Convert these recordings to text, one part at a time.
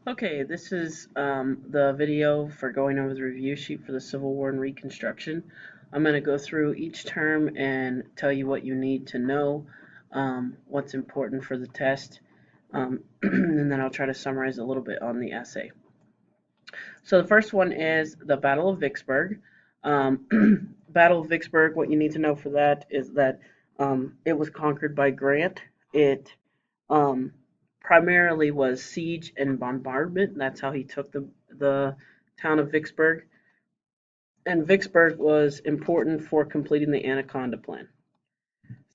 Okay, this is the video for going over the review sheet for the Civil War and Reconstruction. I'm going to go through each term and tell you what you need to know, what's important for the test, and then I'll try to summarize a little bit on the essay. So the first one is the Battle of Vicksburg. Battle of Vicksburg, what you need to know for that is that it was conquered by Grant. It um, primarily was siege and bombardment. That's how he took the town of Vicksburg. And Vicksburg was important for completing the Anaconda Plan.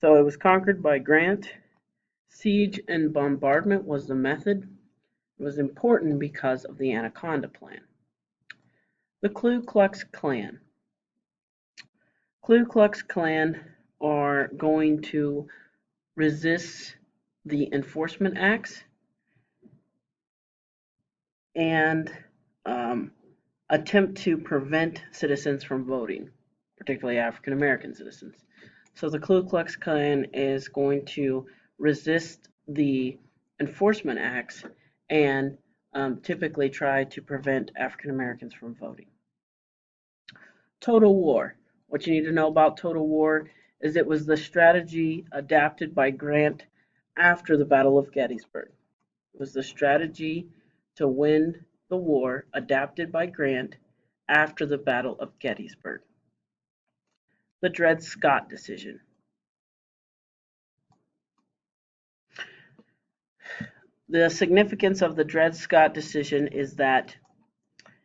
So it was conquered by Grant. Siege and bombardment was the method. It was important because of the Anaconda Plan. The Ku Klux Klan. Ku Klux Klan are going to resist the Enforcement Acts and attempt to prevent citizens from voting, particularly African American citizens. So the Ku Klux Klan is going to resist the Enforcement Acts and typically try to prevent African Americans from voting. Total War. What you need to know about Total War is it was the strategy adapted by Grant after the Battle of Gettysburg. It was the strategy to win the war adapted by Grant after the Battle of Gettysburg. The Dred Scott decision. The significance of the Dred Scott decision is that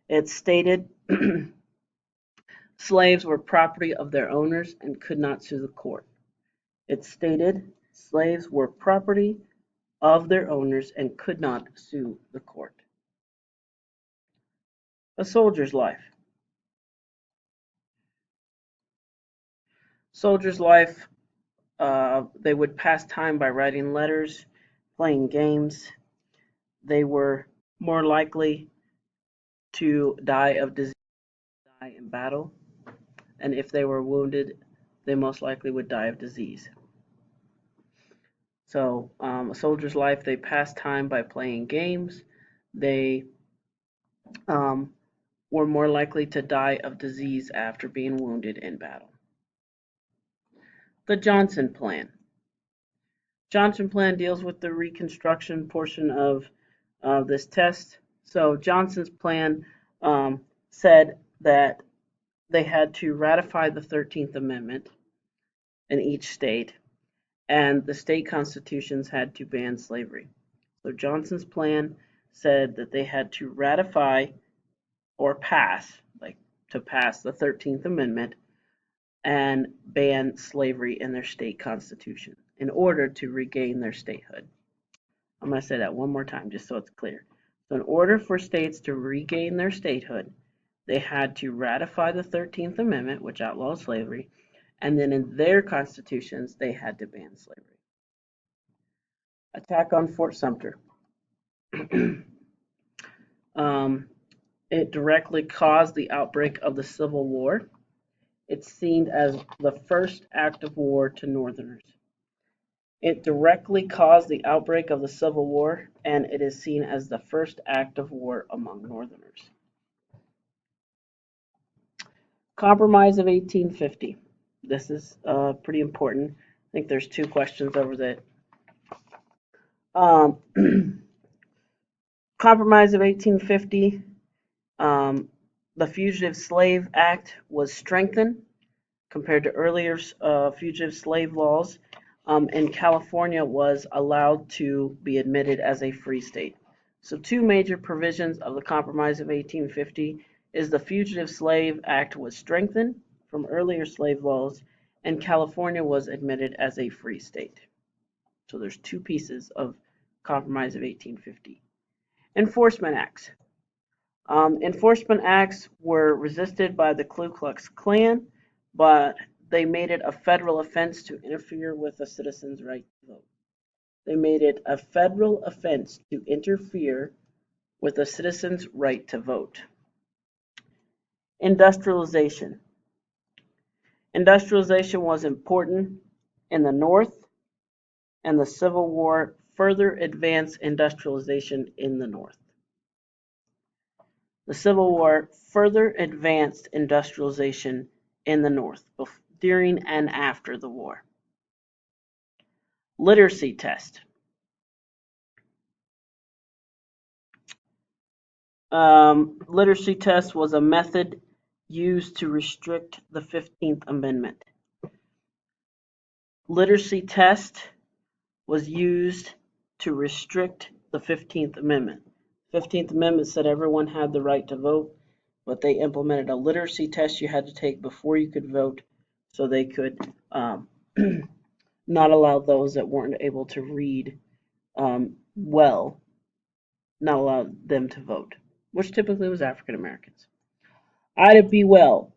it stated slaves were property of their owners and could not sue the court. It stated slaves were property of their owners and could not sue the court. A soldier's life. Soldier's life, they would pass time by writing letters, playing games. They were more likely to die of disease, die in battle, and if they were wounded, they most likely would die of disease. So, a soldier's life, they pass time by playing games. They were more likely to die of disease after being wounded in battle. The Johnson Plan. Johnson Plan deals with the Reconstruction portion of this test. So Johnson's plan said that they had to ratify the 13th Amendment in each state, and the state constitutions had to ban slavery. So Johnson's plan said that they had to ratify or pass, like to pass the 13th Amendment and ban slavery in their state constitution in order to regain their statehood. I'm going to say that one more time just so it's clear. So in order for states to regain their statehood, they had to ratify the 13th Amendment, which outlawed slavery, and then in their constitutions, they had to ban slavery. Attack on Fort Sumter. It directly caused the outbreak of the Civil War. It's seen as the first act of war to Northerners. It directly caused the outbreak of the Civil War, and it is seen as the first act of war among Northerners. Compromise of 1850. This is pretty important. I think there's two questions over that. Compromise of 1850. The Fugitive Slave Act was strengthened compared to earlier fugitive slave laws, and California was allowed to be admitted as a free state. So two major provisions of the Compromise of 1850 is the Fugitive Slave Act was strengthened from earlier slave laws, and California was admitted as a free state. So there's two pieces of Compromise of 1850. Enforcement Acts. Enforcement acts were resisted by the Ku Klux Klan, but they made it a federal offense to interfere with a citizen's right to vote. They made it a federal offense to interfere with a citizen's right to vote. Industrialization. Industrialization was important in the North, and the Civil War further advanced industrialization in the North. The Civil War further advanced industrialization in the North during and after the war. Literacy test. Literacy test was a method used to restrict the 15th Amendment. Literacy test was used to restrict the 15th Amendment. 15th Amendment said everyone had the right to vote, but they implemented a literacy test you had to take before you could vote so they could not allow those that weren't able to read well, not allow them to vote, which typically was African Americans. Ida B. Wells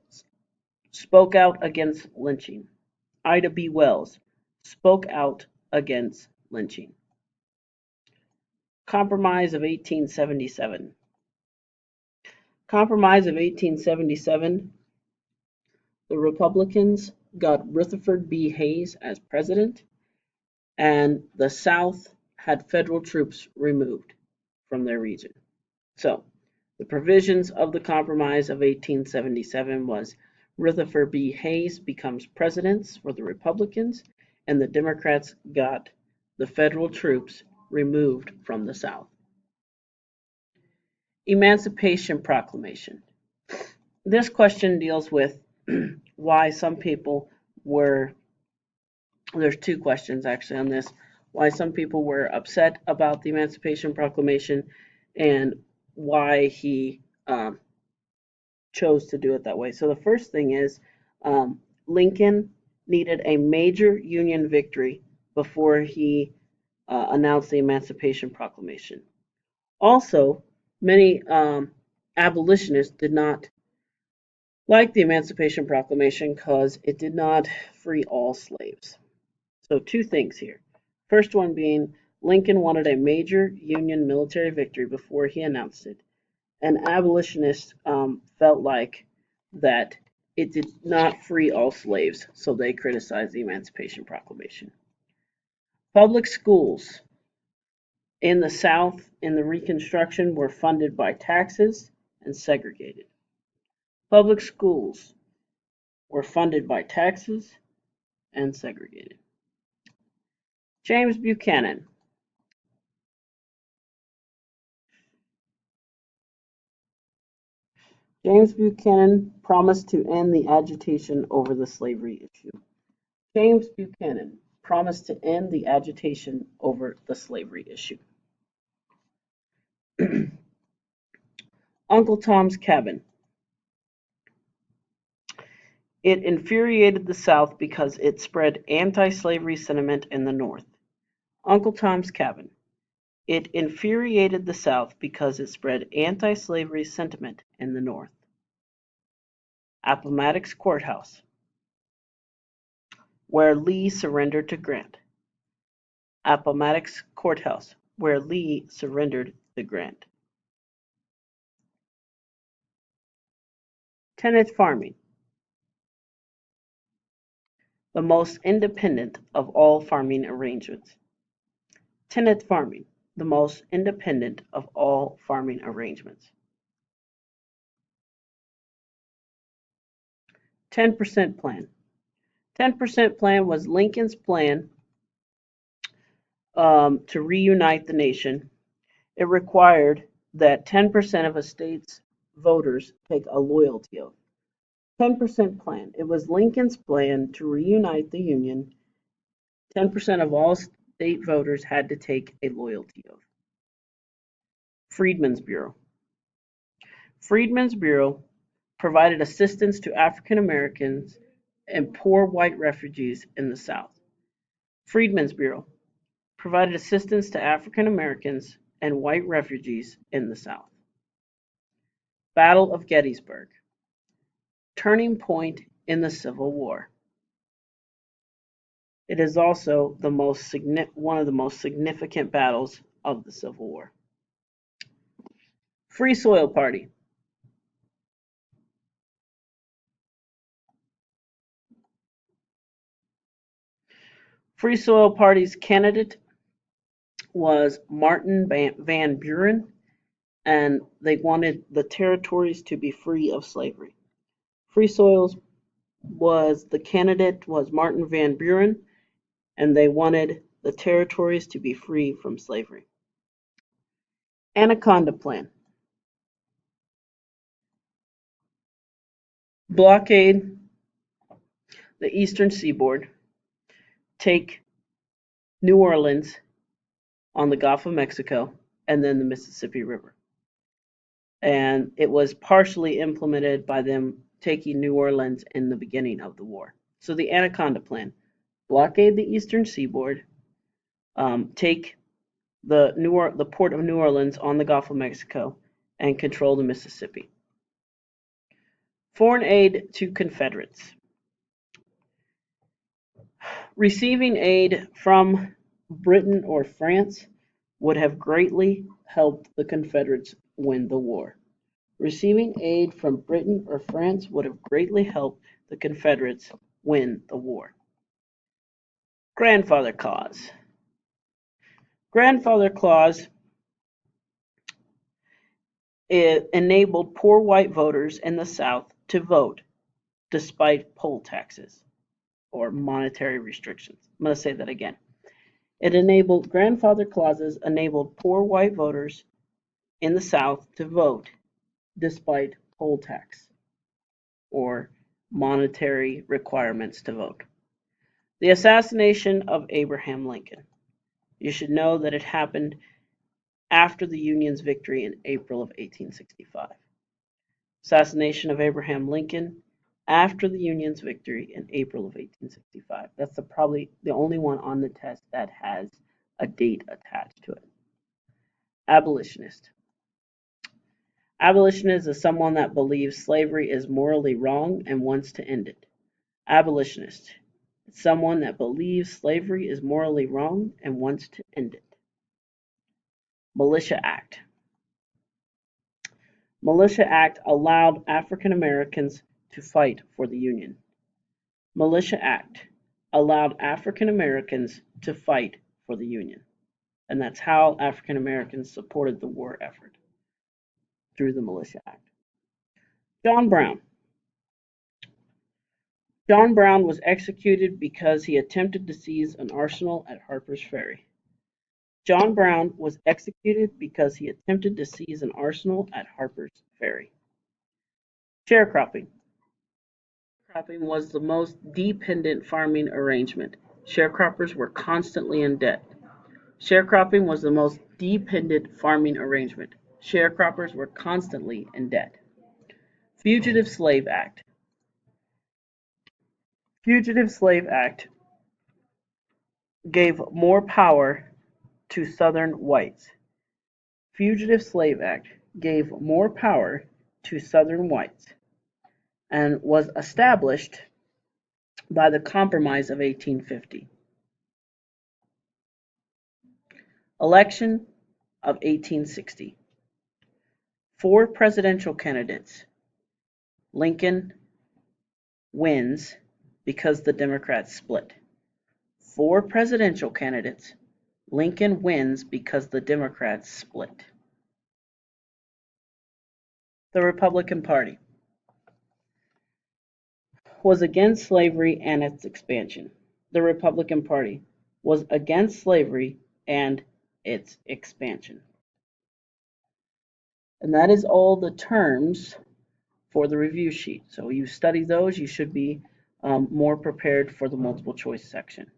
spoke out against lynching. Ida B. Wells spoke out against lynching. Compromise of 1877. Compromise of 1877, the Republicans got Rutherford B. Hayes as president, and the South had federal troops removed from their region. So, the provisions of the Compromise of 1877 was Rutherford B. Hayes becomes president for the Republicans, and the Democrats got the federal troops removed from the South. Emancipation Proclamation. This question deals with why some people were, there's two questions actually on this, why some people were upset about the Emancipation Proclamation and why he chose to do it that way. So the first thing is Lincoln needed a major Union victory before he announced the Emancipation Proclamation. Also, many abolitionists did not like the Emancipation Proclamation because it did not free all slaves. So two things here. First one being Lincoln wanted a major Union military victory before he announced it. And abolitionists felt like that it did not free all slaves, so they criticized the Emancipation Proclamation. Public schools in the South in the Reconstruction were funded by taxes and segregated. Public schools were funded by taxes and segregated. James Buchanan. James Buchanan promised to end the agitation over the slavery issue. James Buchanan promised to end the agitation over the slavery issue. Uncle Tom's Cabin. It infuriated the South because it spread anti-slavery sentiment in the North. Uncle Tom's Cabin. It infuriated the South because it spread anti-slavery sentiment in the North. Appomattox Courthouse, where Lee surrendered to Grant. Appomattox Courthouse, where Lee surrendered to Grant. Tenant farming, the most independent of all farming arrangements. Tenant farming, the most independent of all farming arrangements. 10% plan. 10% plan was Lincoln's plan to reunite the nation. It required that 10% of a state's voters take a loyalty oath. 10% plan. It was Lincoln's plan to reunite the Union. 10% of all state voters had to take a loyalty oath. Freedmen's Bureau. Freedmen's Bureau provided assistance to African Americans and poor white refugees in the South. Freedmen's Bureau provided assistance to African Americans and white refugees in the South. Battle of Gettysburg. Turning point in the Civil War. It is also one of the most significant battles of the Civil War. Free Soil Party. Free Soil Party's candidate was Martin Van Buren, and they wanted the territories to be free of slavery. Free Soils the candidate was Martin Van Buren, and they wanted the territories to be free from slavery. Anaconda Plan. Blockade the eastern seaboard, take New Orleans on the Gulf of Mexico, and then the Mississippi River. And it was partially implemented by them taking New Orleans in the beginning of the war. So the Anaconda Plan: blockade the eastern seaboard, take the port of New Orleans on the Gulf of Mexico, and control the Mississippi. Foreign aid to Confederates. Receiving aid from Britain or France would have greatly helped the Confederates win the war. Receiving aid from Britain or France would have greatly helped the Confederates win the war. Grandfather Clause. Grandfather Clause enabled poor white voters in the South to vote despite poll taxes or monetary restrictions. I'm going to say that again. Grandfather clauses enabled poor white voters in the South to vote despite poll tax or monetary requirements to vote. The assassination of Abraham Lincoln. You should know that it happened after the Union's victory in April of 1865. Assassination of Abraham Lincoln after the Union's victory in April of 1865. That's probably the only one on the test that has a date attached to it. Abolitionist. Abolitionist is someone that believes slavery is morally wrong and wants to end it. Abolitionist. It's someone that believes slavery is morally wrong and wants to end it. Militia Act. Militia Act allowed African Americans to fight for the Union. Militia Act allowed African Americans to fight for the Union. And that's how African Americans supported the war effort, through the Militia Act. John Brown. John Brown was executed because he attempted to seize an arsenal at Harper's Ferry. John Brown was executed because he attempted to seize an arsenal at Harper's Ferry. Sharecropping. Sharecropping was the most dependent farming arrangement. Sharecroppers were constantly in debt. Sharecropping was the most dependent farming arrangement. Sharecroppers were constantly in debt. Fugitive Slave Act. Fugitive Slave Act gave more power to Southern whites. Fugitive Slave Act gave more power to Southern whites and was established by the Compromise of 1850. Election of 1860. 4 presidential candidates. Lincoln wins because the Democrats split. 4 presidential candidates. Lincoln wins because the Democrats split. The Republican Party was against slavery and its expansion. The Republican Party was against slavery and its expansion. And that is all the terms for the review sheet. So you study those, you should be more prepared for the multiple choice section.